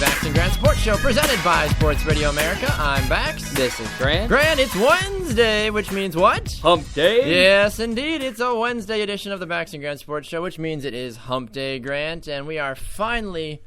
Bax and Grant Sports Show presented by Sports Radio America. I'm Bax. This is Grant. Grant, it's Wednesday, which means what? Hump Day. Yes, indeed. It's a Wednesday edition of the Bax and Grant Sports Show, which means it is Hump Day, Grant, and we are finally...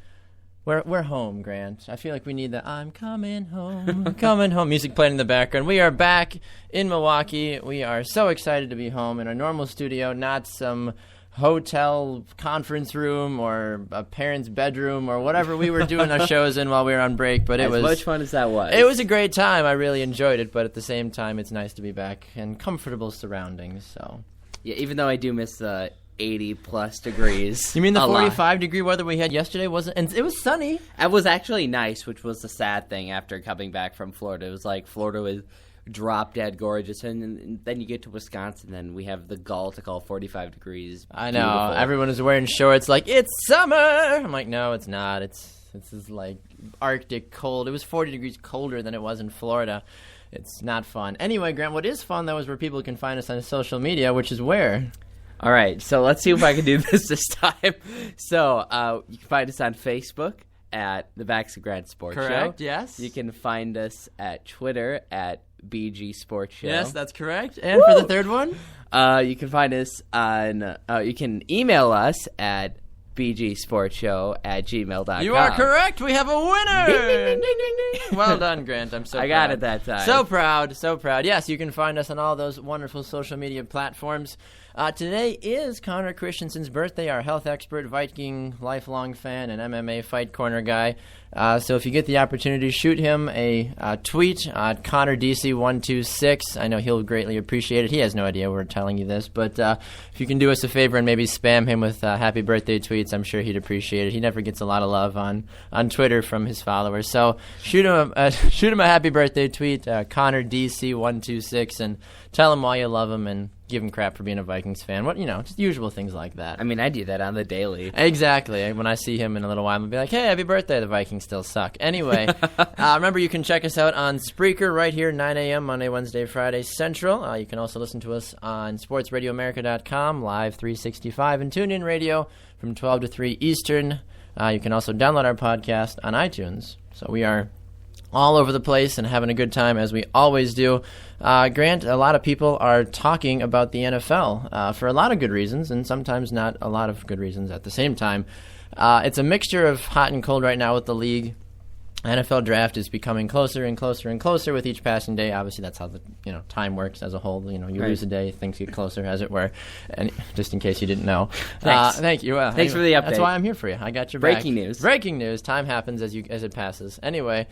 We're home, Grant. I feel like we need the I'm coming home, coming home music playing in the background. We are back in Milwaukee. We are so excited to be home in our normal studio, not some hotel conference room or a parent's bedroom or whatever we were doing our shows in while we were on break. But as much fun as that was. It was a great time. I really enjoyed it, but at the same time, it's nice to be back in comfortable surroundings. So, yeah, even though I do miss the 80-plus degrees. You mean the 45-degree weather we had yesterday? And it was sunny. It was actually nice, which was the sad thing after coming back from Florida. It was like Florida was drop-dead gorgeous, and then you get to Wisconsin, and we have the gall to call 45 degrees. I know. Beautiful. Everyone is wearing shorts like, it's summer! I'm like, no, it's not. This is like Arctic cold. It was 40 degrees colder than it was in Florida. It's not fun. Anyway, Grant, what is fun, though, is where people can find us on social media, which is where... All right, so let's see if I can do this time. So you can find us on Facebook at the Bax and Grant Sports Show. Correct, yes. You can find us at Twitter at BG Sports Show. Yes, that's correct. And for the third one? You can find us on, you can email us at bgsportshow@gmail.com. You are correct. We have a winner. Ding, ding, ding, ding, ding, ding. Well done, Grant. I'm so proud. I got it that time. So proud, so proud. Yes, you can find us on all those wonderful social media platforms. Today is Connor Christensen's birthday, our health expert, Viking lifelong fan, and MMA Fight Corner guy. So if you get the opportunity, shoot him a tweet at ConnorDC126. I know he'll greatly appreciate it. He has no idea we're telling you this, but if you can do us a favor and maybe spam him with happy birthday tweets, I'm sure he'd appreciate it. He never gets a lot of love on Twitter from his followers. So shoot him a happy birthday tweet, ConnorDC126, and tell him why you love him and give him crap for being a Vikings fan. Just usual things like that. I mean, I do that on the daily. Exactly. When I see him in a little while, I'll be like, hey, happy birthday. The Vikings still suck. Anyway, remember, you can check us out on Spreaker right here, 9 a.m., Monday, Wednesday, Friday, Central. You can also listen to us on sportsradioamerica.com, live 365, and TuneIn Radio from 12 to 3 Eastern. You can also download our podcast on iTunes. So we are all over the place and having a good time, as we always do. Grant, a lot of people are talking about the NFL for a lot of good reasons, and sometimes not a lot of good reasons at the same time. It's a mixture of hot and cold right now with the league. NFL draft is becoming closer and closer and closer with each passing day. Obviously, that's how the time works as a whole. You right. Lose a day, things get closer, as it were. And just in case you didn't know, thanks. Thank you. Thanks for the update. That's why I'm here for you. I got your back. Breaking news. Breaking news. Time happens as it passes. Anyway.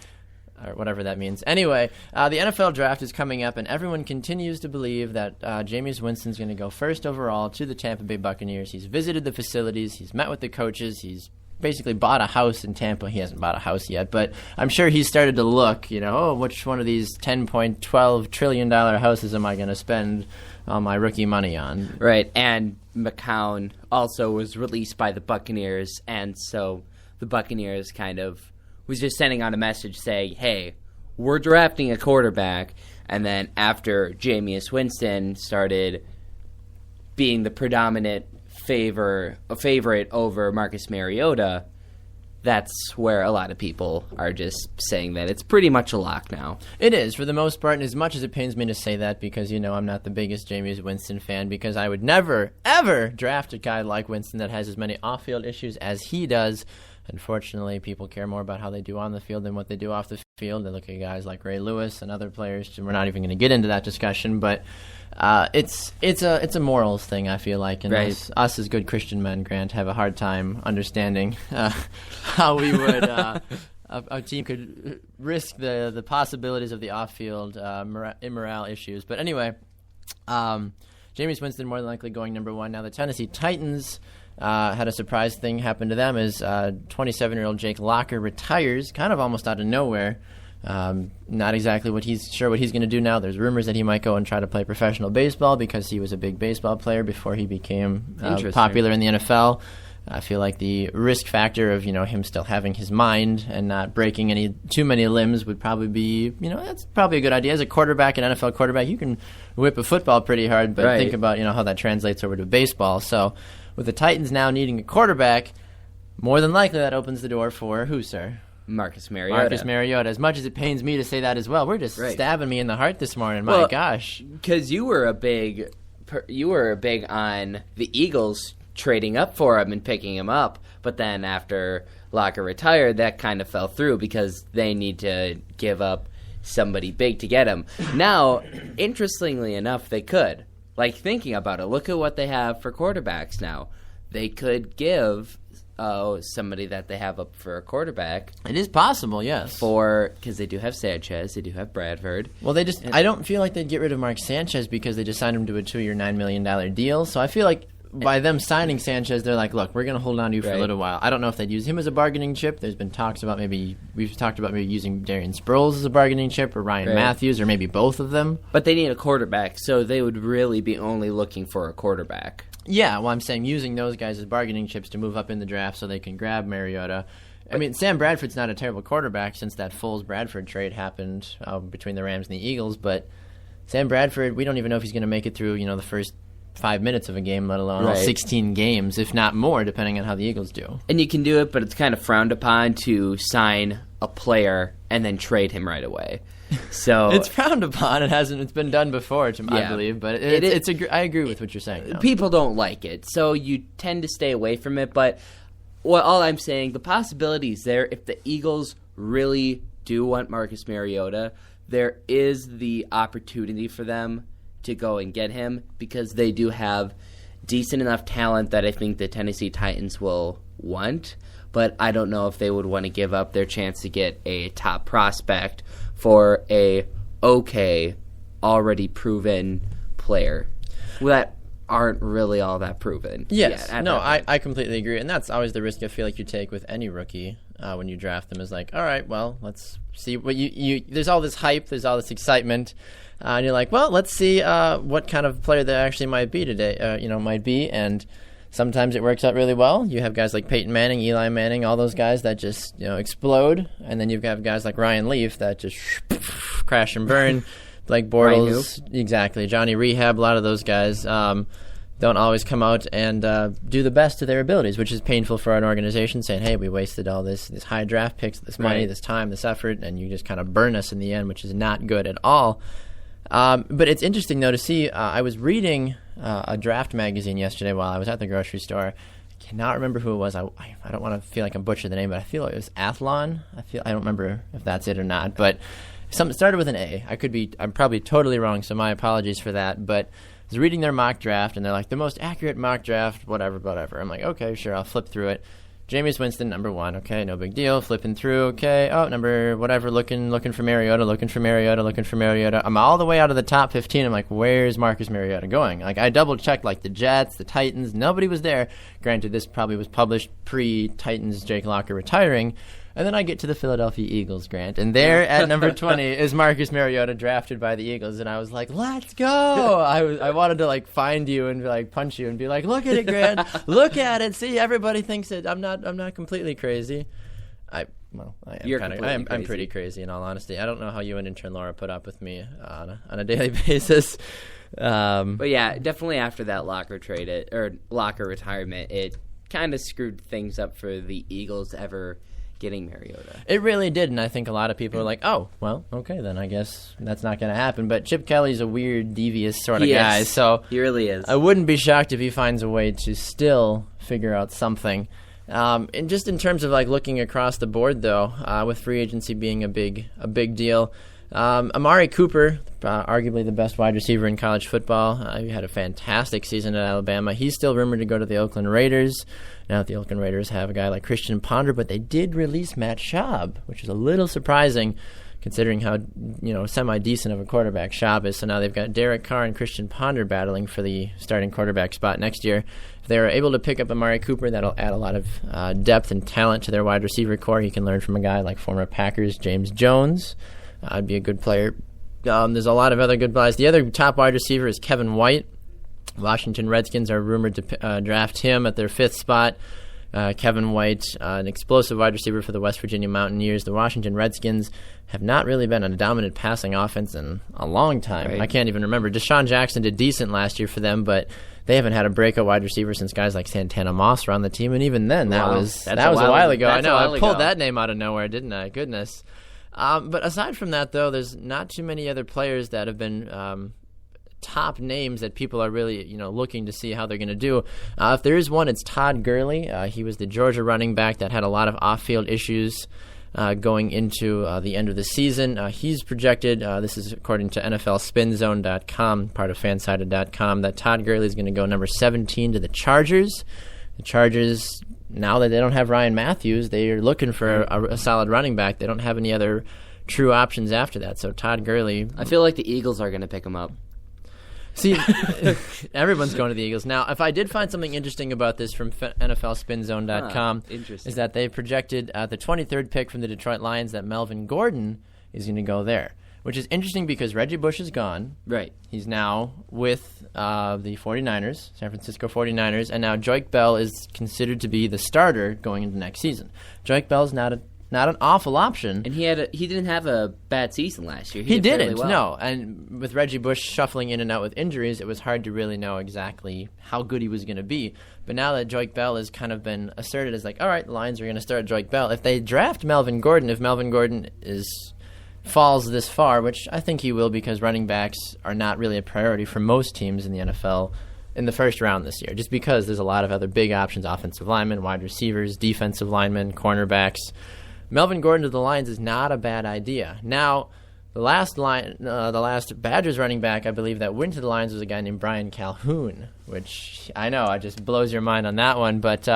Or whatever that means. Anyway, the NFL draft is coming up, and everyone continues to believe that Jameis Winston's going to go first overall to the Tampa Bay Buccaneers. He's visited the facilities. He's met with the coaches. He's basically bought a house in Tampa. He hasn't bought a house yet, but I'm sure he's started to look, which one of these $10.12 trillion houses am I going to spend all my rookie money on? Right, and McCown also was released by the Buccaneers, and so the Buccaneers kind of was just sending out a message saying, hey, we're drafting a quarterback. And then after Jameis Winston started being the predominant favorite over Marcus Mariota, that's where a lot of people are just saying that it's pretty much a lock now. It is, for the most part, and as much as it pains me to say that, because, I'm not the biggest Jameis Winston fan, because I would never, ever draft a guy like Winston that has as many off-field issues as he does. Unfortunately, people care more about how they do on the field than what they do off the field. They look at guys like Ray Lewis and other players. We're not even going to get into that discussion, but it's a morals thing, I feel like. And right. us as good Christian men, Grant, have a hard time understanding how we would a team could risk the possibilities of the off-field immoral issues. But anyway, Jameis Winston more than likely going number one. Now the Tennessee Titans had a surprise thing happen to them as 27-year-old Jake Locker retires kind of almost out of nowhere. Not exactly what he's going to do now. There's rumors that he might go and try to play professional baseball because he was a big baseball player before he became popular in the NFL. I feel like the risk factor of him still having his mind and not breaking too many limbs would probably be that's probably a good idea. As a quarterback, an NFL quarterback, you can whip a football pretty hard, but think about how that translates over to baseball. So with the Titans now needing a quarterback, more than likely that opens the door for who, sir? Marcus Mariota. Marcus Mariota. As much as it pains me to say that as well, we're just stabbing me in the heart this morning. My gosh. Because you were a big on the Eagles trading up for him and picking him up, but then after Locker retired, that kind of fell through because they need to give up somebody big to get him. Now, interestingly enough, they could. Like, thinking about it, look at what they have for quarterbacks now. They could give somebody that they have up for a quarterback. It is possible, yes. Because they do have Sanchez, they do have Bradford. Well, I don't feel like they'd get rid of Mark Sanchez because they just signed him to a 2-year, $9 million deal. So I feel like by them signing Sanchez, they're like, look, we're going to hold on to you for a little while. I don't know if they'd use him as a bargaining chip. There's been talks about we've talked about maybe using Darian Sproles as a bargaining chip or Ryan Matthews or maybe both of them. But they need a quarterback, so they would really be only looking for a quarterback. Yeah, well, I'm saying using those guys as bargaining chips to move up in the draft so they can grab Mariota. I mean, Sam Bradford's not a terrible quarterback since that Foles-Bradford trade happened between the Rams and the Eagles, but Sam Bradford, we don't even know if he's going to make it through, the first 5 minutes of a game, let alone all 16 games, if not more, depending on how the Eagles do. And you can do it, but it's kind of frowned upon to sign a player and then trade him right away. So it's frowned upon. It's been done before, I believe, but I agree with what you're saying. No. People don't like it, so you tend to stay away from it. But all I'm saying, the possibility is there. If the Eagles really do want Marcus Mariota, there is the opportunity for them to go and get him because they do have decent enough talent that I think the Tennessee Titans will want. But I don't know if they would want to give up their chance to get a top prospect for a already proven player that aren't really all that proven. Yes, I completely agree, and that's always the risk I feel like you take with any rookie when you draft them. Is like, all right, well, let's see what you. There's all this hype, there's all this excitement, and you're like, well, let's see what kind of player they actually might be today. And sometimes it works out really well. You have guys like Peyton Manning, Eli Manning, all those guys that just explode, and then you've got guys like Ryan Leaf that just crash and burn. Blake Bortles, exactly. Johnny Rehab, a lot of those guys don't always come out and do the best of their abilities, which is painful for an organization saying, hey, we wasted all this high draft picks, this money, this time, this effort, and you just kind of burn us in the end, which is not good at all. But it's interesting, though, to see. I was reading a draft magazine yesterday while I was at the grocery store. I cannot remember who it was. I don't want to feel like I'm butchering the name, but I feel like it was Athlon. I don't remember if that's it or not. But something started with an A. I'm probably totally wrong, so my apologies for that. But I was reading their mock draft, and they're like, the most accurate mock draft, whatever. I'm like, okay, sure, I'll flip through it. Jameis Winston, number 1. Okay, no big deal. Flipping through. Okay, number whatever. Looking for Mariota. I'm all the way out of the top 15. I'm like, where's Marcus Mariota going? Like, I double checked like the Jets, the Titans. Nobody was there. Granted, this probably was published pre-Titans Jake Locker retiring. And then I get to the Philadelphia Eagles, Grant, and there at number 20 is Marcus Mariota, drafted by the Eagles, and I was like, "Let's go!" I wanted to find you and punch you and be like, "Look at it, Grant! Look at it! See, everybody thinks it. I'm not completely crazy. I'm pretty crazy in all honesty. I don't know how you and intern Laura put up with me on a daily basis." But yeah, definitely after that Locker retirement, it kind of screwed things up for the Eagles ever getting Mariota. It really did, and I think a lot of people are like, oh, well, okay, then I guess that's not going to happen. But Chip Kelly's a weird, devious sort of guy, so he really is. I wouldn't be shocked if he finds a way to still figure out something. And just in terms of looking across the board, though, with free agency being a big deal, Amari Cooper, arguably the best wide receiver in college football, he had a fantastic season at Alabama. He's still rumored to go to the Oakland Raiders. Now the Oakland Raiders have a guy like Christian Ponder, but they did release Matt Schaub, which is a little surprising considering how semi-decent of a quarterback Schaub is. So now they've got Derek Carr and Christian Ponder battling for the starting quarterback spot next year. If they are able to pick up Amari Cooper, that'll add a lot of depth and talent to their wide receiver core. He can learn from a guy like former Packers James Jones. I'd be a good player. There's a lot of other good guys. The other top wide receiver is Kevin White. Washington Redskins are rumored to draft him at their 5th spot. Kevin White, an explosive wide receiver for the West Virginia Mountaineers. The Washington Redskins have not really been a dominant passing offense in a long time. Right. I can't even remember. Deshaun Jackson did decent last year for them, but they haven't had a breakout wide receiver since guys like Santana Moss were on the team, and even then, that was a while ago. I know, I pulled that name out of nowhere, didn't I? Goodness. But aside from that, though, there's not too many other players that have been top names that people are really, looking to see how they're going to do. If there is one, it's Todd Gurley. He was the Georgia running back that had a lot of off-field issues going into the end of the season. He's projected, this is according to NFLSpinZone.com, part of Fansided.com, that Todd Gurley is going to go number 17 to the Chargers. The Chargers, now that they don't have Ryan Matthews, they are looking for a solid running back. They don't have any other true options after that. So Todd Gurley... I feel like the Eagles are going to pick him up. See, everyone's going to the Eagles. Now, if I did find something interesting about this from NFLSpinZone.com, is that they projected the 23rd pick from the Detroit Lions that Melvin Gordon is going to go there, which is interesting because Reggie Bush is gone. Right. He's now with the 49ers, San Francisco 49ers, and now Joique Bell is considered to be the starter going into next season. Joique Bell's not an awful option. And he didn't have a bad season last year. He didn't, no. And with Reggie Bush shuffling in and out with injuries, it was hard to really know exactly how good he was going to be. But now that Joique Bell has kind of been asserted as like, all right, the Lions are going to start Joique Bell. If they draft Melvin Gordon, if Melvin Gordon falls this far, which I think he will because running backs are not really a priority for most teams in the NFL in the first round this year, just because there's a lot of other big options, offensive linemen, wide receivers, defensive linemen, cornerbacks. Melvin Gordon to the Lions is not a bad idea. Now, the last Badgers running back, I believe, that went to the Lions was a guy named Brian Calhoun, which I know, it just blows your mind on that one. But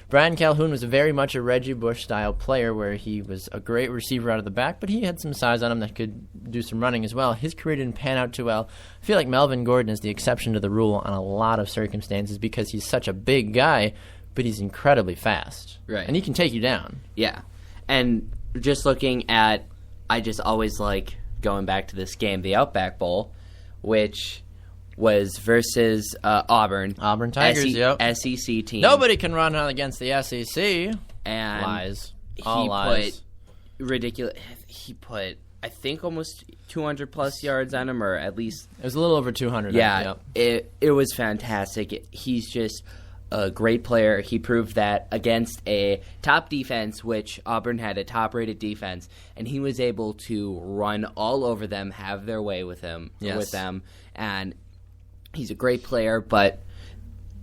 Brian Calhoun was very much a Reggie Bush-style player where he was a great receiver out of the back, but he had some size on him that could do some running as well. His career didn't pan out too well. I feel like Melvin Gordon is the exception to the rule on a lot of circumstances because he's such a big guy, but he's incredibly fast. Right. And he can take you down. Yeah. And just looking at, I just always like going back to this game, the Outback Bowl, which was versus Auburn. Auburn Tigers, yep. SEC team. Nobody can run against the SEC. And lies. All lies. He put, I think, almost 200-plus yards on him, or at least... It was a little over 200. Yeah, yep. It was fantastic. He's just... a great player. He proved that against a top defense, which Auburn had a top-rated defense, and he was able to run all over them, have their way with them, and he's a great player. But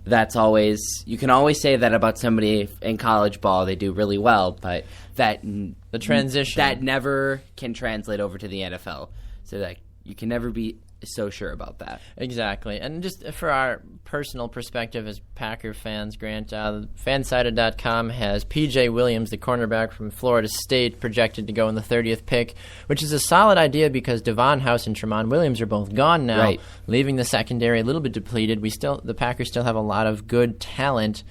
you can always say that about somebody in college ball. They do really well, but the transition that never can translate over to the NFL. So that you can never be so sure about that. Exactly. And just for our personal perspective as Packer fans, Grant, Fansided.com has P.J. Williams, the cornerback from Florida State, projected to go in the 30th pick, which is a solid idea because Devon House and Tramon Williams are both gone now, leaving the secondary a little bit depleted. The Packers still have a lot of good talent.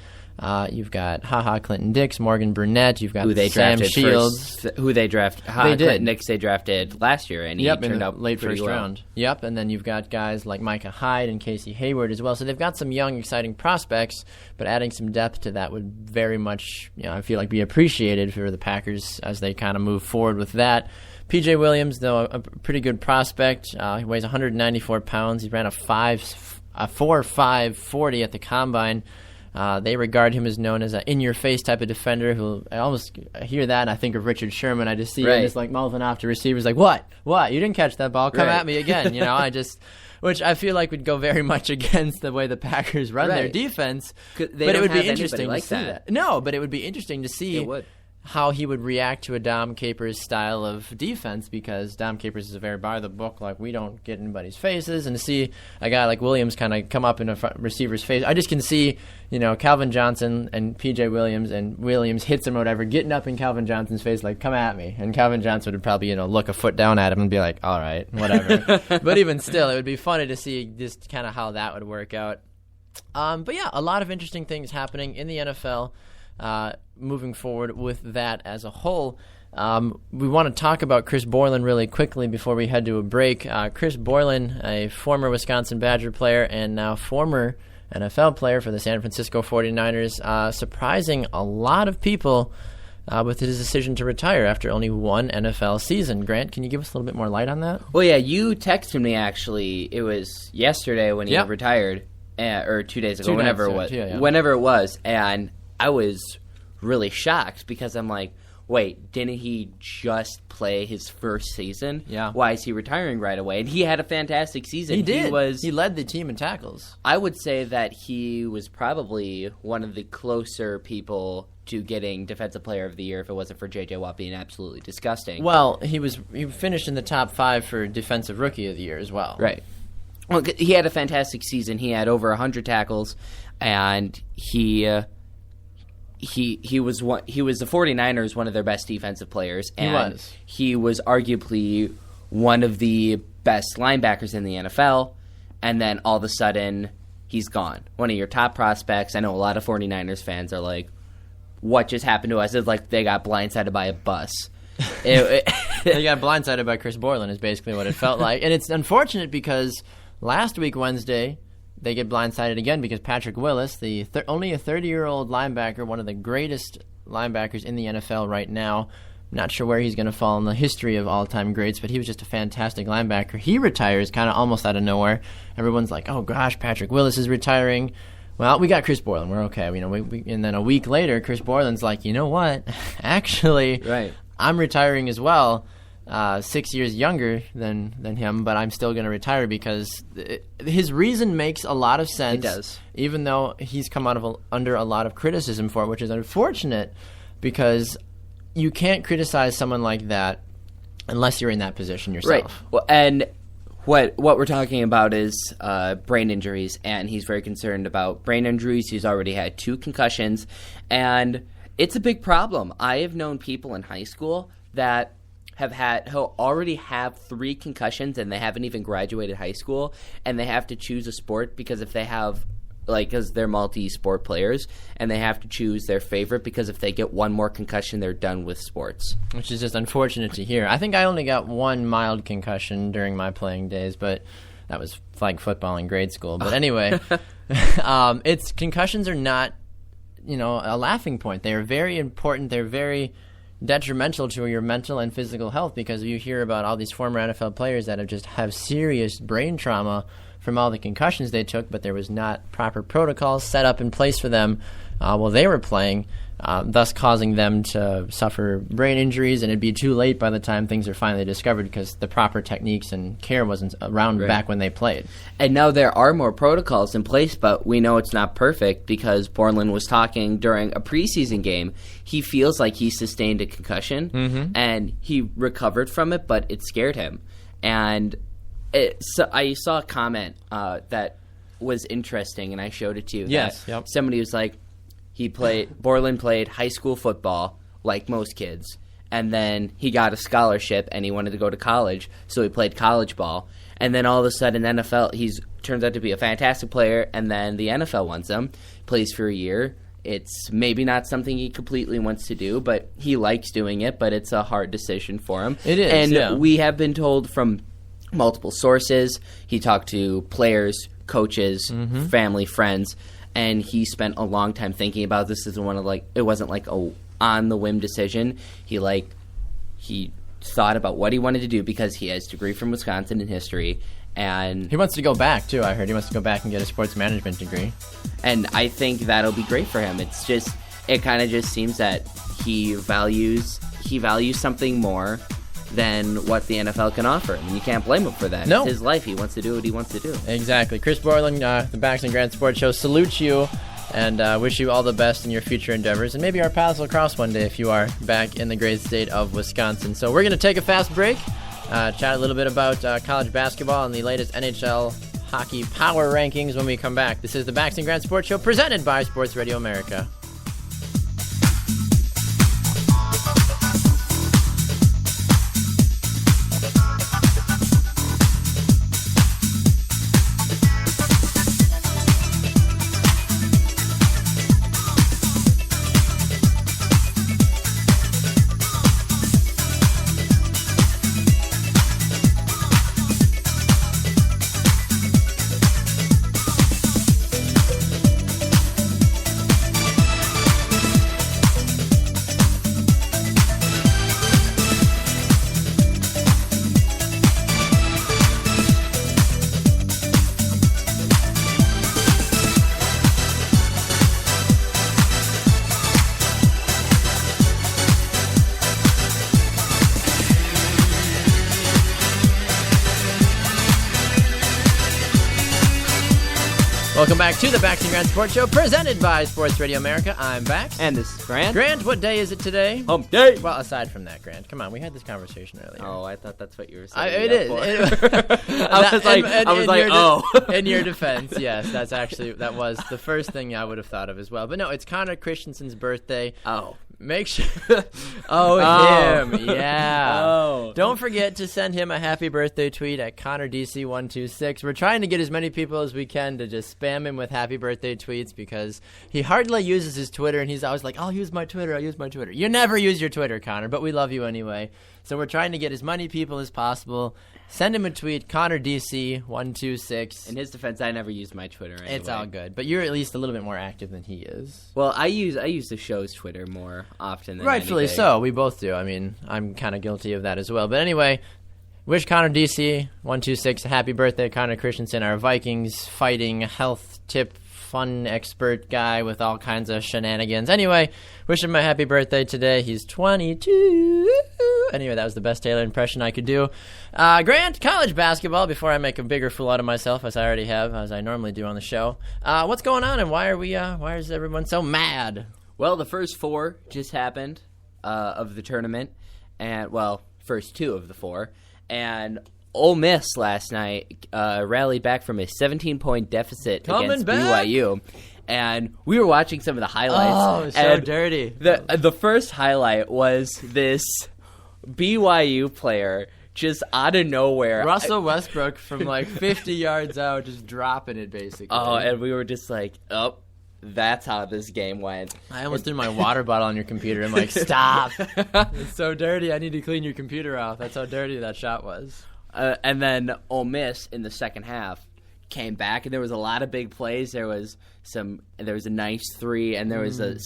You've got Clinton Dix, Morgan Burnett. You've got Sam Shields. Clinton Dix they drafted last year, and he turned out late first round. Yep, and then you've got guys like Micah Hyde and Casey Hayward as well. So they've got some young, exciting prospects, but adding some depth to that would very much, I feel like, be appreciated for the Packers as they kind of move forward with that. P.J. Williams, though, a pretty good prospect. He weighs 194 pounds. He ran a 4.5 40 at the combine. They regard him as known as an in-your-face type of defender who I almost hear that and I think of Richard Sherman. I just see him just like mouthing off to receivers like, what? You didn't catch that ball. Come at me again. Which I feel like would go very much against the way the Packers run their defense. But it would be interesting to see that. No, but it would be interesting to see how he would react to a Dom Capers style of defense because Dom Capers is a very by the book, like we don't get in anybody's faces, and to see a guy like Williams kind of come up in a receiver's face, I just can see Calvin Johnson and P.J. Williams, and Williams hits him or whatever, getting up in Calvin Johnson's face like, come at me, and Calvin Johnson would probably look a foot down at him and be like, all right, whatever. But even still, it would be funny to see just kind of how that would work out. But yeah, a lot of interesting things happening in the NFL. Moving forward with that as a whole, we want to talk about Chris Borland really quickly before we head to a break. Chris Borland, a former Wisconsin Badger player and now former NFL player for the San Francisco 49ers, surprising a lot of people with his decision to retire after only one NFL season. Grant, can you give us a little bit more light on that? Well, yeah, you texted me actually. It was yesterday when he retired. or 2 days ago, 2 whenever days, it was, yeah. whenever it was, and I was really shocked because I'm like, wait, didn't he just play his first season? Yeah. Why is he retiring right away? And he had a fantastic season. He did. He led the team in tackles. I would say that he was probably one of the closer people to getting Defensive Player of the Year if it wasn't for J.J. Watt being absolutely disgusting. Well, he finished in the top 5 for Defensive Rookie of the Year as well. Right. Well, he had a fantastic season. He had over 100 tackles, and he was the 49ers, one of their best defensive players, and he was arguably one of the best linebackers in the NFL, and then all of a sudden he's gone. One of your top prospects. I know a lot of 49ers fans are like, what just happened to us? It's like they got blindsided by a bus. They got blindsided by Chris Borland is basically what it felt like. And it's unfortunate because last week, Wednesday, they get blindsided again because Patrick Willis, only a 30-year-old linebacker, one of the greatest linebackers in the NFL right now. Not sure where he's going to fall in the history of all-time greats, but he was just a fantastic linebacker. He retires kind of almost out of nowhere. Everyone's like, oh, gosh, Patrick Willis is retiring. Well, we got Chris Borland. We're okay. And then a week later, Chris Borland's like, you know what? Actually, right. I'm retiring as well. 6 years younger than him, but I'm still going to retire because his reason makes a lot of sense. It does. Even though he's come under a lot of criticism for it, which is unfortunate because you can't criticize someone like that unless you're in that position yourself. Right. Well, and what we're talking about is brain injuries, and he's very concerned about brain injuries. He's already had 2 concussions, and it's a big problem. I have known people in high school that who already have 3 concussions and they haven't even graduated high school, and they have to choose a sport because if they have because they're multi-sport players and they have to choose their favorite because if they get one more concussion they're done with sports, which is just unfortunate to hear. I think I only got 1 mild concussion during my playing days, but that was flag football in grade school. But anyway, concussions are not a laughing point. They are very important. They're very detrimental to your mental and physical health because you hear about all these former NFL players that have serious brain trauma from all the concussions they took, but there was not proper protocols set up in place for them while they were playing, thus causing them to suffer brain injuries, and it'd be too late by the time things are finally discovered because the proper techniques and care wasn't around back when they played. And now there are more protocols in place, but we know it's not perfect because Borland was talking during a preseason game. He feels like he sustained a concussion, and he recovered from it, but it scared him. And so I saw a comment that was interesting, and I showed it to you. Yes, yep. Somebody was like, Borland played high school football like most kids, and then he got a scholarship and he wanted to go to college, so he played college ball. And then all of a sudden, NFL, turns out to be a fantastic player, and then the NFL wants him, plays for a year. It's maybe not something he completely wants to do, but he likes doing it, but it's a hard decision for him. It is, and we have been told from multiple sources. He talked to players, coaches, family, friends, and he spent a long time thinking about this. It wasn't like a on the whim decision. He thought about what he wanted to do because he has a degree from Wisconsin in history, and he wants to go back too. I heard he wants to go back and get a sports management degree, and I think that'll be great for him. It kind of just seems that he values something more than what the NFL can offer. And you can't blame him for that. No. It's his life. He wants to do what he wants to do. Exactly. Chris Borland, the Baxton Grant Sports Show, salutes you and wish you all the best in your future endeavors. And maybe our paths will cross one day if you are back in the great state of Wisconsin. So we're going to take a fast break, chat a little bit about college basketball and the latest NHL hockey power rankings when we come back. This is the Baxton Grant Sports Show presented by Sports Radio America. Welcome back to the Baxter Grant Sports Show, presented by Sports Radio America. I'm Bax. And this is Grant. Grant, what day is it today? Hump day. Well, aside from that, Grant, come on, we had this conversation earlier. Oh, I thought that's what you were saying. It is. I was like, oh. In your defense, yes, that was the first thing I would have thought of as well. But no, it's Connor Christensen's birthday. Oh. Make sure. Him. Yeah. Oh. Don't forget to send him a happy birthday tweet at ConnorDC126. We're trying to get as many people as we can to just spam him with happy birthday tweets because he hardly uses his Twitter, and he's always like, I'll use my Twitter. You never use your Twitter, Connor, but we love you anyway. So we're trying to get as many people as possible. Send him a tweet, ConnorDC126. In his defense, I never used my Twitter anyway. It's all good, but you're at least a little bit more active than he is. Well, I use the show's Twitter more often than rightfully anything. so. We both do. I mean, I'm kind of guilty of that as well. But anyway, wish Connor DC126 a happy birthday, Connor Christensen, our Vikings fighting health tip fun expert guy with all kinds of shenanigans. Anyway, wish him a happy birthday today. He's 22. Anyway, that was the best Taylor impression I could do. Grant, college basketball, before I make a bigger fool out of myself, as I already have, as I normally do on the show. What's going on, and why is everyone so mad? Well, the first four just happened of the tournament, and, well, first two of the four, and Ole Miss last night rallied back from a 17-point deficit against BYU. And we were watching some of the highlights. Oh, so dirty. The first highlight was this BYU player just out of nowhere. Russell Westbrook from like 50 yards out, just dropping it basically. Oh, and we were just like, oh, that's how this game went. I almost threw my water bottle on your computer. I'm like, stop. It's so dirty. I need to clean your computer off. That's how dirty that shot was. And then Ole Miss in the second half came back, and there was a lot of big plays. There was a nice three, and there was a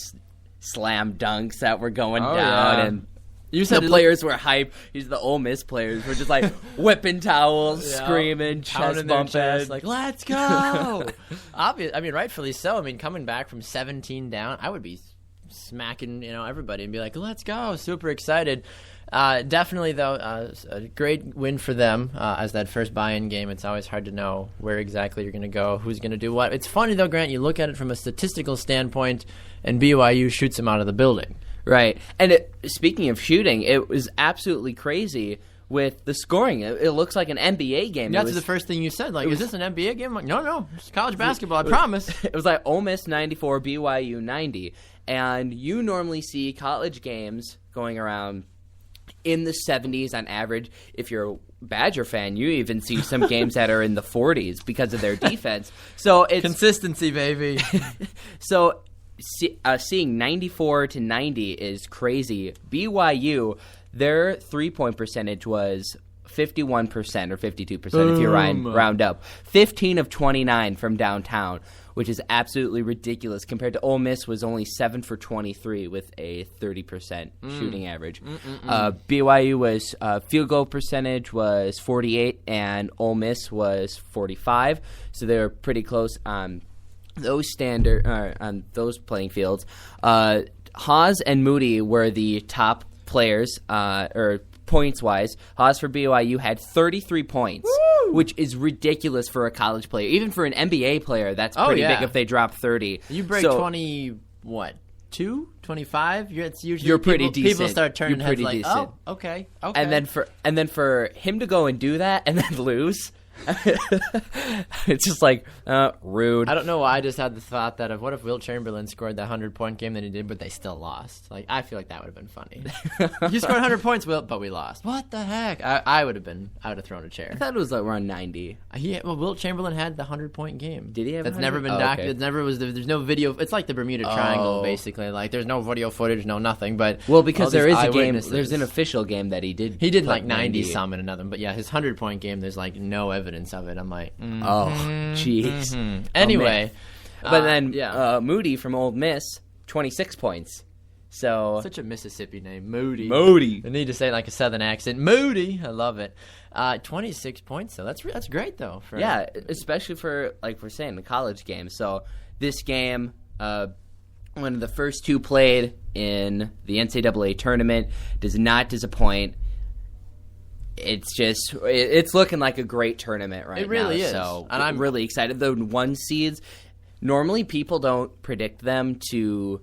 slam dunks that were going down, yeah. and the players were hyped. The Ole Miss players were just like whipping towels, screaming, chest bumping, like, let's go. Obvious. I mean, rightfully so. I mean, coming back from 17 down, I would be smacking, everybody and be like, let's go. Super excited. Definitely, though, a great win for them as that first buy-in game. It's always hard to know where exactly you're going to go, who's going to do what. It's funny, though, Grant, you look at it from a statistical standpoint, and BYU shoots them out of the building. Right. And speaking of shooting, it was absolutely crazy with the scoring. It looks like an NBA game. That's the first thing you said. Like, is this an NBA game? I'm like, no, it's college basketball, I promise. It was like Ole Miss 94, BYU 90. And you normally see college games going around in the 70s on average. If you're a Badger fan, you even see some games that are in the 40s because of their defense. So it's consistency, baby. So seeing 94 to 90 is crazy. BYU, their 3-point percentage was 51% or 52% if you round up. 15 of 29 from downtown, which is absolutely ridiculous compared to Ole Miss was only 7 for 23 with a 30% shooting average. BYU was field goal percentage was 48 and Ole Miss was 45, so they were pretty close on those on those playing fields. Haas and Moody were the top players or points-wise. Haas for BYU had 33 points, which is ridiculous for a college player. Even for an NBA player, that's pretty big if they drop 30. You break 20, 25? It's usually you're pretty decent. People start turning heads like, decent. oh, okay. And then for him to go and do that and then lose, it's just like rude. I don't know why I just had the thought that of what if Wilt Chamberlain scored that 100-point game that he did, but they still lost. Like, I feel like that would have been funny. You scored 100 points, Wilt, but we lost. What the heck? I would have thrown a chair. I thought it was like around 90. Wilt Chamberlain had the 100-point game. Did he have? That's never been documented. Never was. There's no video. It's like the Bermuda Triangle, basically. Like, there's no video footage, no nothing. But because there is a game. There's an official game that he did. He did like 90 some in another. But yeah, his 100-point game. There's like no evidence of it. I'm like, oh, jeez. Anyway, but then Moody from Ole Miss, 26 points. So such a Mississippi name, Moody. I need to say it like a Southern accent, Moody. I love it. 26 points, though. That's great, though. Especially for, like we're saying, the college game. So this game, one of the first two played in the NCAA tournament, does not disappoint. It's looking like a great tournament right now. It really is. So and I'm really excited. The 1 seeds normally people don't predict them to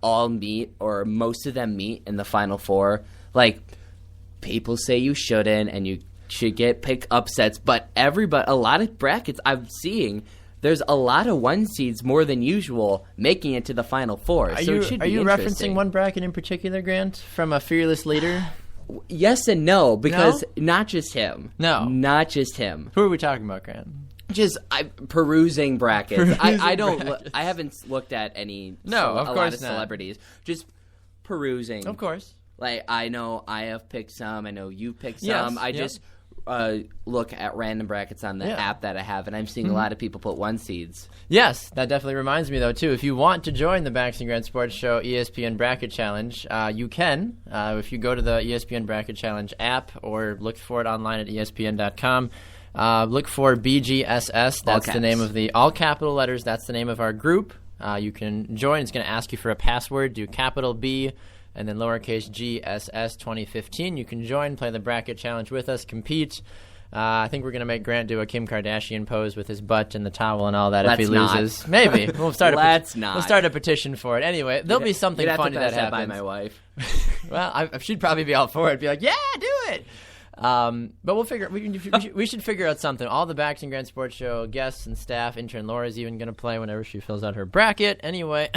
all meet, or most of them meet in the Final Four. Like, people say you shouldn't, and you should get pick upsets, but a lot of brackets I'm seeing, there's a lot of 1 seeds more than usual making it to the Final Four. Are so you, it should are be you interesting. referencing one bracket in particular, Grant, from a fearless leader? Yes and no, because No? not just him. No. Not just him. Who are we talking about, Grant? Just perusing brackets. I don't. brackets. I haven't looked at any. No, of a lot course of not. celebrities. Just perusing. Of course. Like, I know I have picked some. I know you've picked some. Yes, I yep. just look at random brackets on the Yeah. app that I have, and I'm seeing a lot of people put 1 seeds. Yes, that definitely reminds me, though, too. If you want to join the Bax and Grant Sports Show ESPN Bracket Challenge, you can. If you go to the ESPN Bracket Challenge app or look for it online at ESPN.com, look for BGSS. That's the caps. name of the all capital letters. That's the name of our group. You can join. It's going to ask you for a password. Do capital B and then lowercase GSS 2015. You can join, play the bracket challenge with us, compete. I think we're going to make Grant do a Kim Kardashian pose with his butt and the towel and all that if he Let's not. loses. Maybe. We'll start Let's not. We'll start a petition for it. Anyway, there'll be something You'd have funny to pass that that by happens. my wife. Well, she'd probably be all for it. Be like, yeah, do it. But we'll figure. We should figure out something. All the Bax and Grant Sports Show guests and staff. Intern Laura's even going to play whenever she fills out her bracket. Anyway,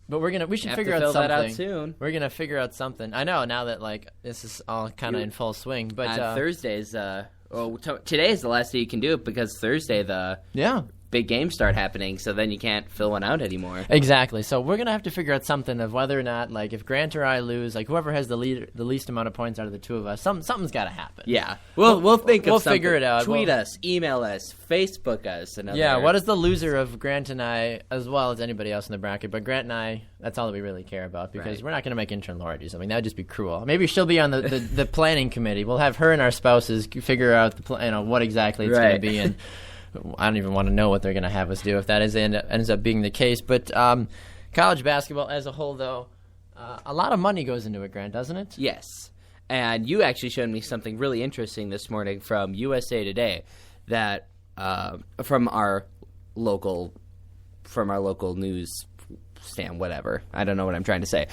but we should Have figure to out fill something. that out soon. We're gonna figure out something. I know now that this is all kind of in full swing. But On Thursdays, today is the last day you can do it, because Thursday yeah. big games start happening, so then you can't fill one out anymore. Exactly. So we're gonna have to figure out something of whether or not, like, if Grant or I lose, like whoever has the least amount of points out of the two of us, something's got to happen. Yeah, we'll think we'll of something. figure it out. Tweet We'll- us, email us, Facebook us. Yeah. What is the loser of Grant and I, as well as anybody else in the bracket? But Grant and I, that's all that we really care about, because Right. we're not gonna make intern Laura do something. That would just be cruel. Maybe she'll be on the planning committee. We'll have her and our spouses figure out what exactly it's gonna Right. be, and I don't even want to know what they're gonna have us do if that ends up being the case. But college basketball as a whole, though, a lot of money goes into it, Grant, doesn't it? Yes, and you actually showed me something really interesting this morning from USA Today, that from our local news stand, whatever. I don't know what I'm trying to say.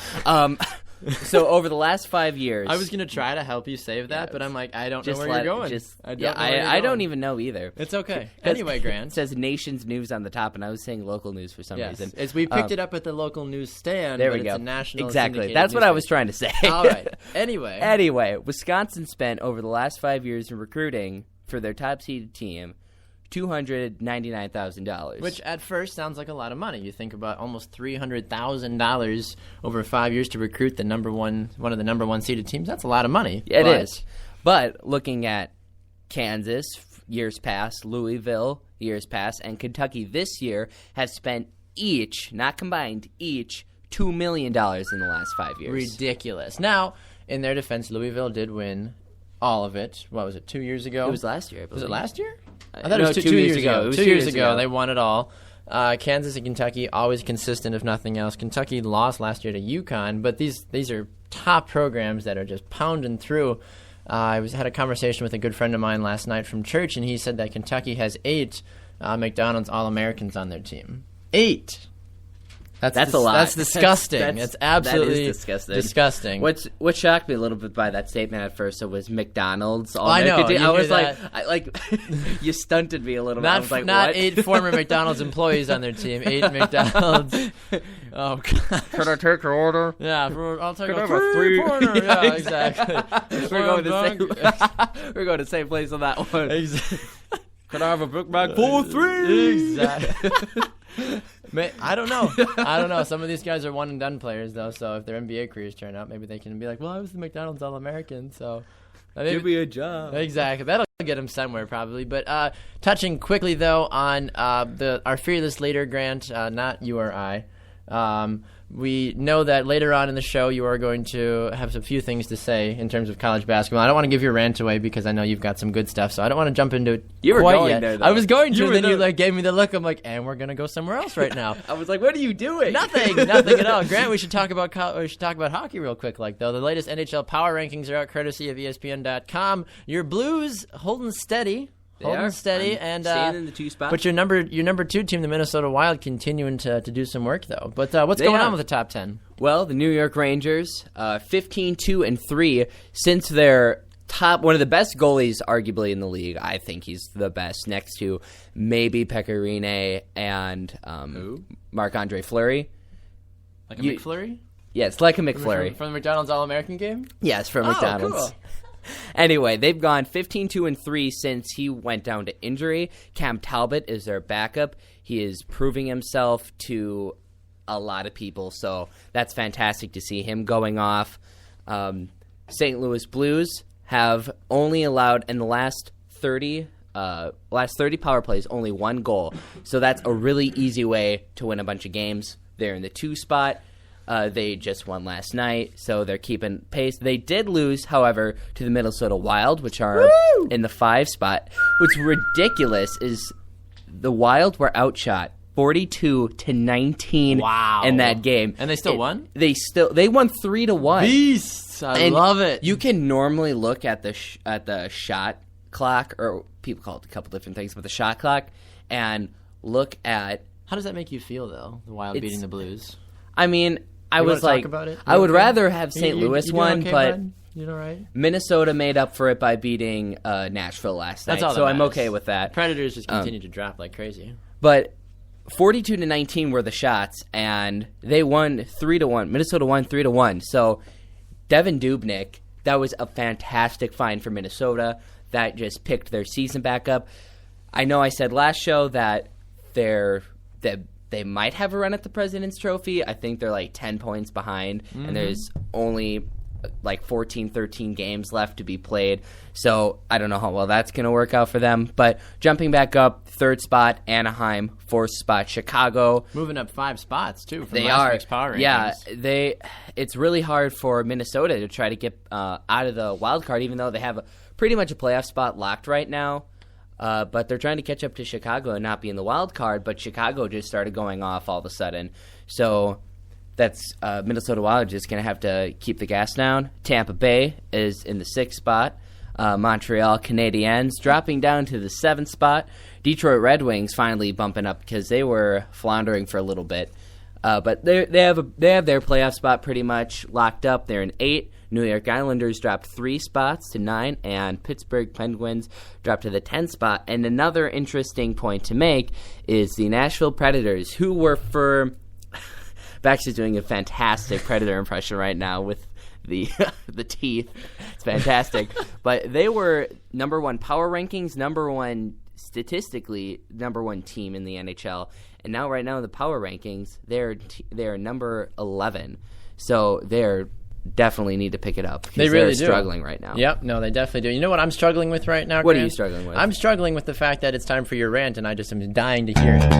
So over the last 5 years, I was gonna try to help you save that, but I'm like, I don't know where you're going. I don't know where you're I don't going. even know either. It's okay. 'Cause Anyway, it Grant. says Nation's News on the top, and I was saying local news for some Yes, reason. we picked it up at the local newsstand. There but we go. It's a national Exactly. syndicated That's what I was newspaper. trying to say. All right. Anyway, Wisconsin spent over the last 5 years in recruiting for their top seeded team $299,000. which at first sounds like a lot of money. You think about almost $300,000 over 5 years to recruit one of the number one seeded teams. That's a lot of money. It But- is. But looking at Kansas, years past, Louisville, years past, and Kentucky this year have spent each, not combined, each $2 million in the last 5 years. Ridiculous. Now, in their defense, Louisville did win all of it. What was it, 2 years ago? It was last year, I Was believe. it last year? I No, thought it was 2 years ago. It was 2 2 years years ago. ago. They won it all. Kansas and Kentucky, always consistent, if nothing else. Kentucky lost last year to UConn, but these are top programs that are just pounding through. I had a conversation with a good friend of mine last night from church, and he said that Kentucky has 8 McDonald's All-Americans on their team. 8. That's a lot. That's disgusting. That's- It's absolutely that is disgusting. disgusting. What shocked me a little bit by that statement at first, it was McDonald's. I know, you I knew was that. you stunted me a little bit. I Not was like, not what? 8 former McDonald's employees on their team. 8 McDonald's. Oh, God. Can I take your order? Yeah, I'll take Can I a have a three-pointer. three? Yeah, Yeah, exactly. We're going to we're going to the same place on that one. Exactly. Can I have a Big Mac full 3? Exactly. I don't know. Some of these guys are one and done players, though. So if their NBA careers turn out, maybe they can be like, "Well, I was the McDonald's All-American." So Give me a job. Exactly. That'll get him somewhere probably. But touching quickly though on our fearless leader, Grant, not you or I. We know that later on in the show you are going to have a few things to say in terms of college basketball. I don't want to give your rant away because I know you've got some good stuff, so I don't want to jump into it You were quite going yet. there, though. I was going to, You and were then you there. gave me the look. I'm like, and we're going to go somewhere else right now. I was like, what are you doing? Nothing at all. Grant, we should talk about hockey real quick. Though the latest NHL power rankings are out, courtesy of ESPN.com. Your Blues holding steady holding steady, and staying in the 2 spot. But your number 2 team, the Minnesota Wild, continuing to do some work though. But what's going on with the top 10? Well, the New York Rangers, 15-2-3 since they're one of the best goalies, arguably, in the league. I think he's the best, next to maybe Pekka Rinne and Marc-Andre Fleury. Like a McFlurry? Yes, like a McFlurry. From the McDonald's All-American game? Yes, from McDonald's. Cool. Anyway, they've gone 15-2-3 since he went down to injury. Cam Talbot is their backup. He is proving himself to a lot of people, so that's fantastic to see him going off. St. Louis Blues have only allowed in the last 30 power plays only 1 goal. So that's a really easy way to win a bunch of games. They're in the 2 spot. They just won last night, so they're keeping pace. They did lose, however, to the Minnesota Wild, which are in the 5 spot. What's ridiculous is the Wild were outshot 42-19 in that game. And they still won? They won 3-1. Beasts! I love it. You can normally look at the shot clock, or people call it a couple different things, but the shot clock, and look at... How does that make you feel, though, the Wild beating the Blues? I mean, I was like... About it? I would rather have St. Louis won, okay, but... bud? You all right? Minnesota made up for it by beating Nashville last night, all so I'm matters. okay with that. Predators just continue to drop like crazy. But 42-19 were the shots, and they won 3-1. Minnesota won 3-1. So Devin Dubnyk, that was a fantastic find for Minnesota. That just picked their season back up. I know I said last show that they might have a run at the President's Trophy. I think they're like 10 points behind, and there's only like 13 games left to be played. So I don't know how well that's going to work out for them. But jumping back up, 3rd spot, Anaheim, 4th spot, Chicago. Moving up 5 spots, too, from They last are. week's power rankings. Yeah, it's really hard for Minnesota to try to get out of the wild card, even though they have pretty much a playoff spot locked right now. But they're trying to catch up to Chicago and not be in the wild card, but Chicago just started going off all of a sudden. So that's Minnesota Wild just going to have to keep the gas down. Tampa Bay is in the 6th spot. Montreal Canadiens dropping down to the 7th spot. Detroit Red Wings finally bumping up because they were floundering for a little bit. But they have their playoff spot pretty much locked up. They're in 8. New York Islanders dropped 3 spots to 9, and Pittsburgh Penguins dropped to the 10th spot. And another interesting point to make is the Nashville Predators, who were for... Bax is doing a fantastic Predator impression right now with the teeth. It's fantastic. But they were number 1 power rankings, number 1 statistically, number 1 team in the NHL. And now, right now, in the power rankings, they're number 11. So they're definitely need to pick it up because they really they're struggling right now. Yep, no, they definitely do. You know what I'm struggling with right now, What Grant? are you struggling with? I'm struggling with the fact that it's time for your rant, and I just am dying to hear it.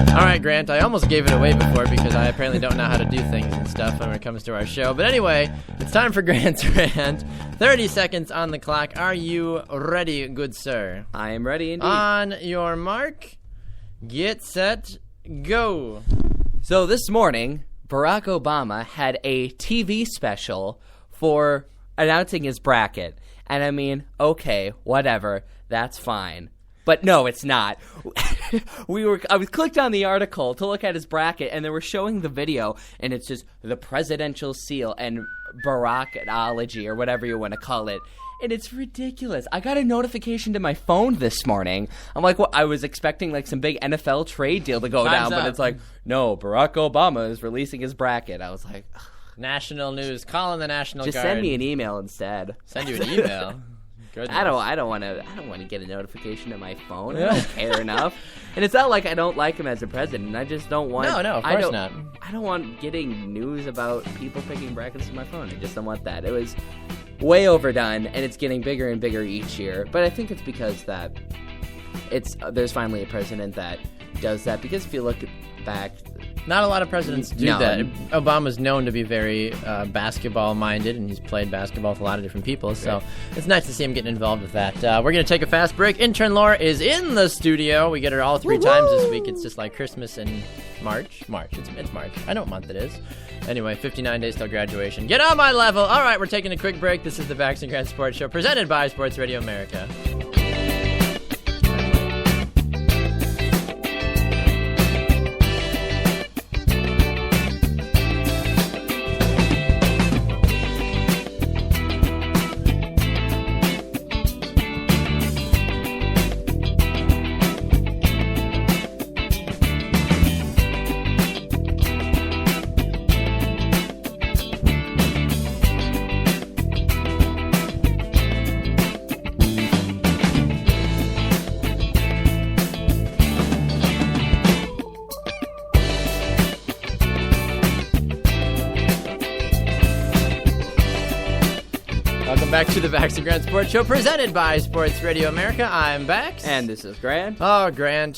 All right, Grant, I almost gave it away before because I apparently don't know how to do things and stuff when it comes to our show. But anyway, it's time for Grant's rant. 30 seconds on the clock. Are you ready, good sir? I am ready indeed. On your mark, get set, go. So this morning, Barack Obama had a TV special for announcing his bracket. And I mean, okay, whatever, that's fine. But no, it's not. I was clicked on the article to look at his bracket, and they were showing the video, and it's just the presidential seal and Barackology, or whatever you want to call it. And it's ridiculous. I got a notification to my phone this morning. I'm like, well, I was expecting like some big NFL trade deal to go down, but it's like, no, Barack Obama is releasing his bracket. I was like, ugh. National news. Call in the National Just Guard. send me an email instead. Send you an email. Goodness. I don't want to get a notification to my phone. I don't care enough. And it's not like I don't like him as a president. I just don't want. No, of course not. I don't want getting news about people picking brackets to my phone. I just don't want that. It was way overdone, and it's getting bigger and bigger each year. But I think it's because that there's finally a president that does that. Because if you look back, Not a lot of presidents do No. that. Obama's known to be very basketball-minded, and he's played basketball with a lot of different people, so it's nice to see him getting involved with that. We're going to take a fast break. Intern Laura is in the studio. We get her all 3 times this week. It's just like Christmas and March. It's March. I know what month it is. Anyway, 59 days till graduation. Get on my level. All right, we're taking a quick break. This is the Bax and Grant Sports Show, presented by Sports Radio America. Back to the Bax and Grant Sports Show, presented by Sports Radio America. I'm Bax. And this is Grant. Oh, Grant.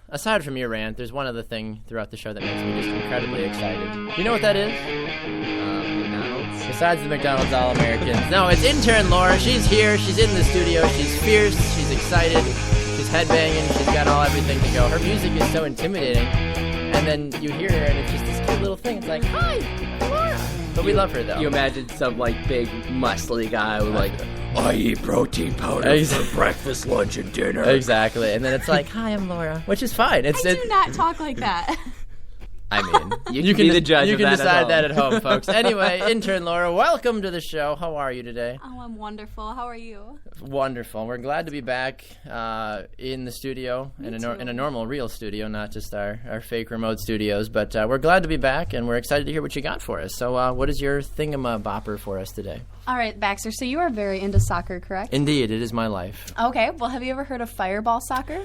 Aside from your rant, there's one other thing throughout the show that makes me just incredibly excited. You know what that is? McDonald's. Besides the McDonald's All-Americans. No, it's intern Laura. She's here. She's in the studio. She's fierce. She's excited. She's headbanging. She's got everything to go. Her music is so intimidating. And then you hear her, and it's just this cute little thing. It's like, hi, I'm Laura. But we love her, though. You imagine some big muscly guy with I eat protein powder for breakfast, lunch, and dinner. Exactly. And then it's like, hi, I'm Laura, which is fine. I do not talk like that. I mean, you can be the judge You of can that decide that at at home, folks. Anyway, intern Laura, welcome to the show. How are you today? Oh, I'm wonderful. How are you? Wonderful. We're glad to be back in the studio, in a normal, real studio, not just our fake remote studios. But we're glad to be back, and we're excited to hear what you got for us. So what is your thingamabopper for us today? All right, Baxter, so you are very into soccer, correct? Indeed, it is my life. Okay, well, have you ever heard of fireball soccer?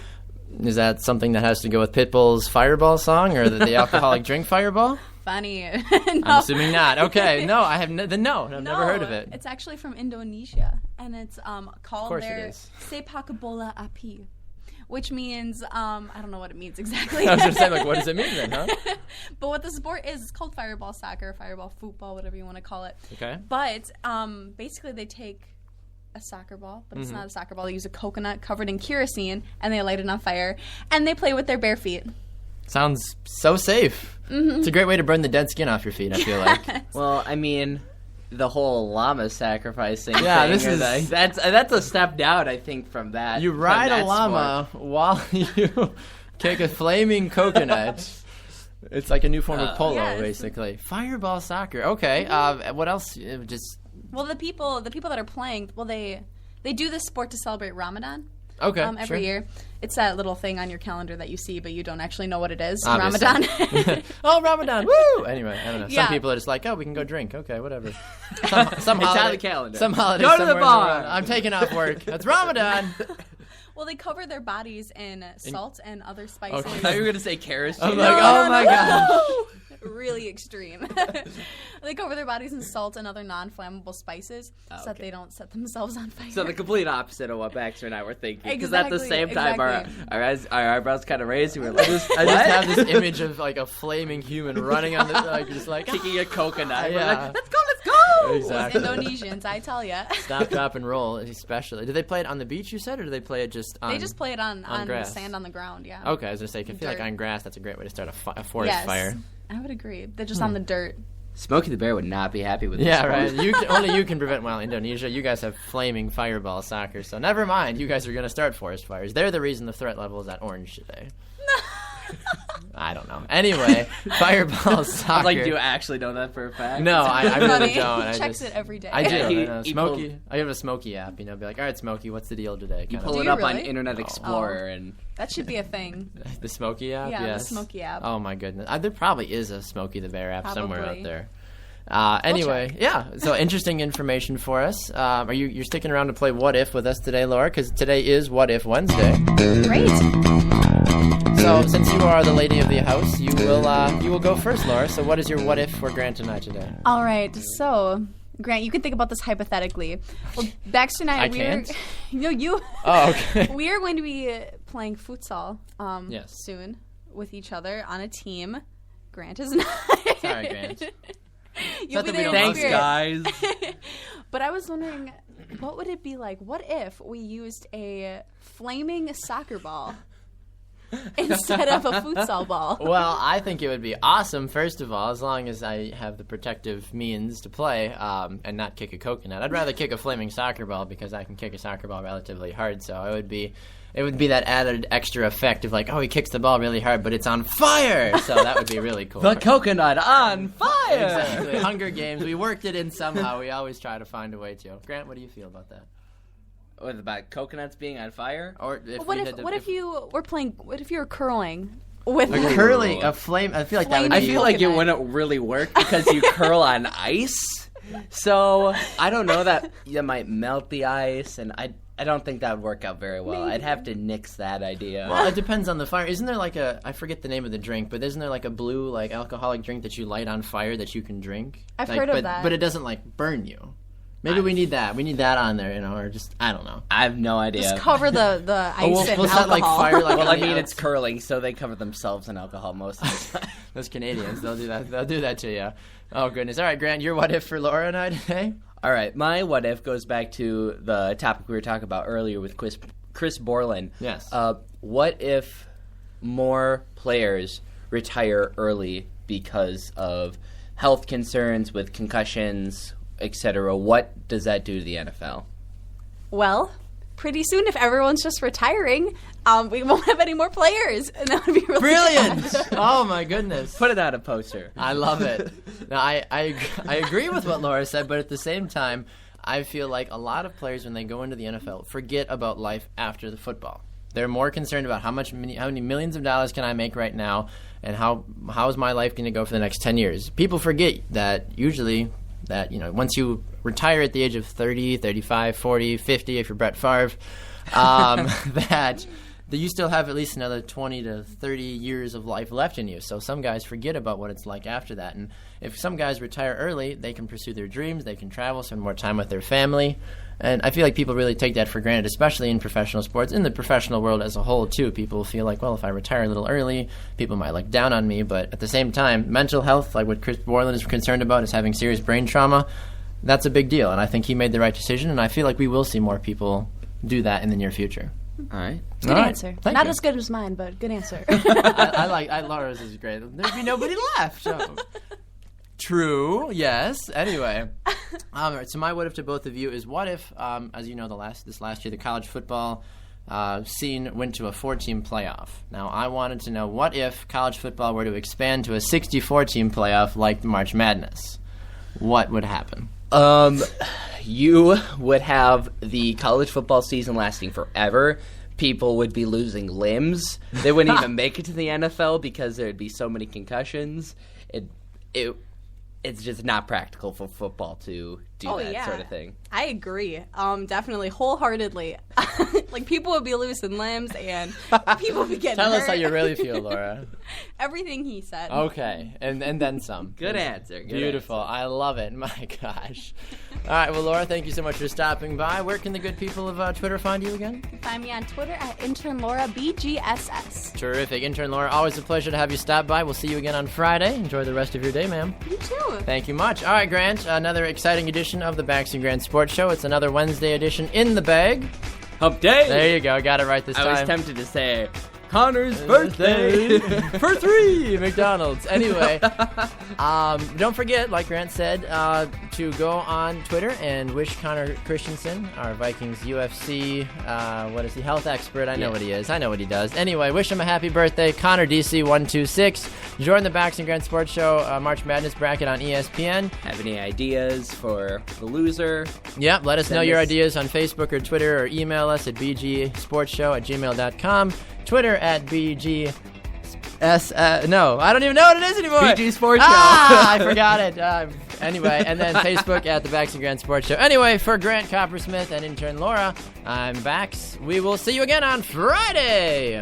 Is that something that has to go with Pitbull's Fireball song, or the alcoholic drink Fireball? Funny. No. I'm assuming not. Okay, no, I have I've never heard of it. It's actually from Indonesia, and it's called their Sepak Bola Api, which means I don't know what it means exactly. I was going to say, what does it mean then, huh? But what the sport is, it's called fireball soccer, fireball football, whatever you want to call it. Okay. But basically they take a soccer ball, but it's not a soccer ball. They use a coconut covered in kerosene, and they light it on fire, and they play with their bare feet. Sounds so safe. Mm-hmm. It's a great way to burn the dead skin off your feet, I feel like. Well, I mean, the whole llama sacrificing thing. This is that's a step down, I think, from that. You ride a llama while you kick a flaming coconut. It's like a new form of polo, basically. Fireball soccer. Okay. What else? Well, the people that are playing, they do this sport to celebrate Ramadan. Okay, every year. It's that little thing on your calendar that you see, but you don't actually know what it is. Obviously. Ramadan. Oh, Ramadan! Woo! Anyway, I don't know. Some people are just like, we can go drink. Okay, whatever. Some it's on the calendar. Some holiday. Go to the bar. I'm taking off work. That's Ramadan. Well, they cover their bodies in salt and other spices. Okay. I thought you were going to say kerosene. I'm like, oh my god. Really extreme. They cover their bodies in salt and other non-flammable spices so that they don't set themselves on fire. So the complete opposite of what Baxter and I were thinking. Because Exactly, at the same time, our eyebrows kind of raised. We were like, I just have this image of a flaming human running on the just kicking a coconut. Yeah. We're like, let's go! Exactly. Indonesians, I tell ya. Stop, drop, and roll, especially. Do they play it on the beach, you said, or do they play it just on They just play it on grass? sand on the ground, yeah. Okay, I was going to say, I feel like on grass, that's a great way to start a forest fire. I would agree. They're just on the dirt. Smokey the Bear would not be happy with this. Yeah, right. Only you can prevent, Indonesia. You guys have flaming fireball soccer, so never mind. You guys are going to start forest fires. They're the reason the threat level is at orange today. I don't know. Anyway, fireball soccer. Do you actually know that for a fact? No, I really don't. He checks it every day. I do. Yeah, Smokey. I have a Smokey app. Be like, all right, Smokey, what's the deal today? You pull it up on Internet Explorer and that should be a thing. The Smokey app. Yeah, yes. the Smokey app. Oh my goodness, there probably is a Smokey the Bear app somewhere out there. Anyway, so interesting information for us. You're sticking around to play What If with us today, Laura? Because today is What If Wednesday. Great. So since you are the lady of the house, you will go first, Laura. So what is your What If for Grant and I today? All right. So Grant, you can think about this hypothetically. Well, Baxter and I can't? No, you. Oh, okay. We are going to be playing futsal yes. soon with each other on a team. Grant is not. Sorry, Grant. You'll Not be that we there don't in love Thanks, spirit. guys. But I was wondering, what would it be like? What if we used a flaming soccer ball instead of a futsal ball? Well, I think it would be awesome, first of all, as long as I have the protective means to play and not kick a coconut. I'd rather kick a flaming soccer ball because I can kick a soccer ball relatively hard, so it would be that added extra effect of like, oh, he kicks the ball really hard, but it's on fire! So that would be really cool. The coconut on fire! Exactly. Hunger Games. We worked it in somehow. We always try to find a way to. Grant, what do you feel about that? What about coconuts being on fire? Or if What we if had to, what if you were playing? What if you were curling with? a curling a flame? I feel like that would be. I feel like it Coconut. wouldn't really work because you curl on ice. So I don't know that you might melt the ice, and I don't think that would work out very well. Maybe. I'd have to nix that idea. Well, it depends on the fire. Isn't there like I forget the name of the drink, but isn't there like a blue like alcoholic drink that you light on fire that you can drink? I've Like, heard of but, that. But it doesn't like burn you. Maybe we need that. We need that on there, or just I don't know. I have no idea. Just cover the ice we'll and set, alcohol. like, fire, like, well, on I the mean, it's outs- curling, so they cover themselves in alcohol most of the time. Those Canadians, they'll do that. They'll do that to you. Oh goodness. All right, Grant, your what if for Laura and I today? All right, my what if goes back to the topic we were talking about earlier with Chris Borland. Yes. What if more players retire early because of health concerns with concussions, etc.? What does that do to the NFL? Well, pretty soon, if everyone's just retiring, we won't have any more players, and that would be really Brilliant! sad. Oh my goodness. Put it on a poster. I love it. Now, I agree with what Laura said, but at the same time, I feel like a lot of players, when they go into the NFL, forget about life after the football. They're more concerned about how many millions of dollars can I make right now, and how is my life going to go for the next 10 years. People forget that usually that once you retire at the age of 30, 35, 40, 50, if you're Brett Favre, that you still have at least another 20 to 30 years of life left in you. So some guys forget about what it's like after that. And if some guys retire early, they can pursue their dreams, they can travel, spend more time with their family. And I feel like people really take that for granted, especially in professional sports. In the professional world as a whole, too, people feel like, well, if I retire a little early, people might look down on me. But at the same time, mental health, like what Chris Borland is concerned about, is having serious brain trauma. That's a big deal. And I think he made the right decision. And I feel like we will see more people do that in the near future. All right. Good All right. answer. Thank Not you. as good as mine, but good answer. Laura's is great. There'd be nobody left. So. True. Yes. Anyway, so my what if to both of you is what if, as you know, this last year the college football scene went to a 4-team playoff. Now I wanted to know what if college football were to expand to a 64-team playoff like March Madness. What would happen? You would have the college football season lasting forever. People would be losing limbs. They wouldn't even make it to the NFL because there would be so many concussions. It's just not practical for football to do that sort of thing. I agree. Definitely, wholeheartedly. Like, people would be losing limbs and people would be getting Tell hurt. us how you really feel, Laura. Everything he said. Okay, and then some. Good answer. Good Beautiful. answer. I love it. My gosh. All right, well, Laura, thank you so much for stopping by. Where can the good people of Twitter find you again? Find me on Twitter at internlaurabgss. Terrific. Intern Laura, always a pleasure to have you stop by. We'll see you again on Friday. Enjoy the rest of your day, ma'am. You too. Thank you much. All right, Grant, another exciting edition of the Baxter Grant Sports Show. It's another Wednesday edition in the bag. Hump day. There you go. Got it right this time. I was tempted to say Connor's birthday. For 3 McDonald's. Anyway, don't forget, like Grant said, to go on Twitter and wish Connor Christensen, our Vikings UFC, health expert. I know what he is. I know what he does. Anyway, wish him a happy birthday. Connor DC126. Join the Bax and Grant Sports Show March Madness bracket on ESPN. Have any ideas for the loser? Yep, let us know Send your us- ideas on Facebook or Twitter, or email us at bgsportshow@gmail.com. Twitter at BGS. No, I don't even know what it is anymore. BG Sports Show. I forgot it. Anyway, and then Facebook at the Bax and Grant Sports Show. Anyway, for Grant Coppersmith and intern Laura, I'm Bax. We will see you again on Friday.